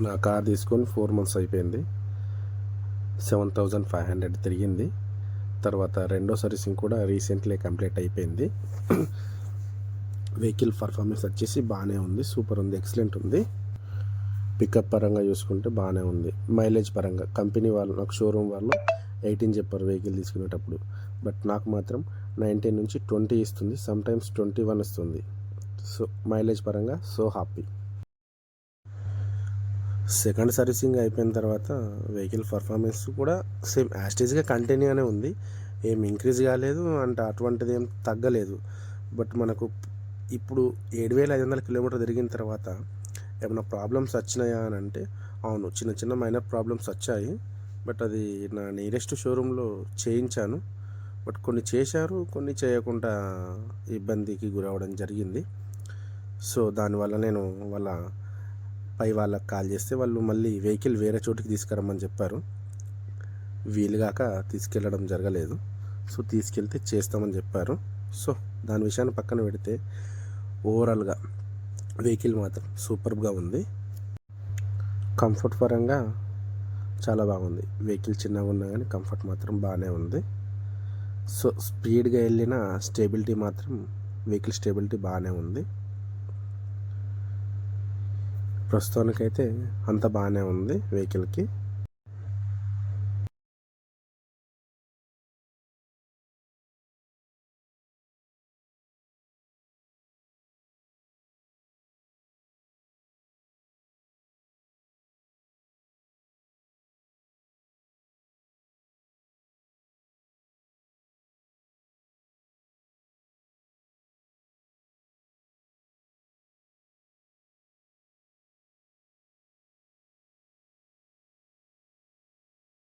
నా కార్ తీసుకొని 4 months అయిపోయింది. 7,500 తిరిగింది. తర్వాత రెండో సర్వీసింగ్ కూడా రీసెంట్లీ కంప్లీట్ అయిపోయింది. వెహికల్ పర్ఫార్మెన్స్ వచ్చేసి బాగానే ఉంది, సూపర్ ఉంది, ఎక్సలెంట్ ఉంది. పికప్ పరంగా చూసుకుంటే బాగానే ఉంది. మైలేజ్ పరంగా కంపెనీ వాళ్ళు, నాకు షోరూమ్ వాళ్ళు 18 చెప్పారు వెహికల్ తీసుకునేటప్పుడు. బట్ నాకు మాత్రం 19 నుంచి 20 ఇస్తుంది, సమ్టైమ్స్ 21 ఇస్తుంది. సో మైలేజ్ పరంగా సో హ్యాపీ. సెకండ్ సర్వీసింగ్ అయిపోయిన తర్వాత వెహికల్ పర్ఫార్మెన్స్ కూడా సేమ్ యాస్టేజ్గా కంటిన్యూగానే ఉంది. ఏం ఇంక్రీజ్ కాలేదు అంటే అటువంటిది ఏం తగ్గలేదు. బట్ మనకు ఇప్పుడు 7,500 కిలోమీటర్ తిరిగిన తర్వాత ఏమైనా ప్రాబ్లమ్స్ వచ్చినాయా అని అంటే అవును, చిన్న చిన్న మైనర్ ప్రాబ్లమ్స్ వచ్చాయి. బట్ అది నా నియరెస్ట్ షోరూంలో చేయించాను. బట్ కొన్ని చేశారు, కొన్ని చేయకుండా ఇబ్బందికి గురవడం జరిగింది. సో దానివల్ల నేను వాళ్ళకి కాల్ చేస్తే వాళ్ళు మళ్ళీ వెహికల్ వేరే చోటికి తీసుకురమ్మని చెప్పారు. వీలుగాక తీసుకెళ్ళడం జరగలేదు. సో తీసుకెళ్తే చేస్తామని చెప్పారు. సో దాని విషయాన్ని పక్కన పెడితే ఓవరాల్గా వెహికల్ మాత్రం సూపర్గా ఉంది. కంఫర్ట్ పరంగా చాలా బాగుంది. వెహికల్ చిన్నగా ఉన్నా కానీ కంఫర్ట్ మాత్రం బాగానే ఉంది. సో స్పీడ్గా వెళ్ళిన స్టేబిలిటీ మాత్రం వెహికల్ స్టేబిలిటీ బాగానే ఉంది. ప్రస్తుతానికైతే అంత బాగానే ఉంది వెహికల్కి.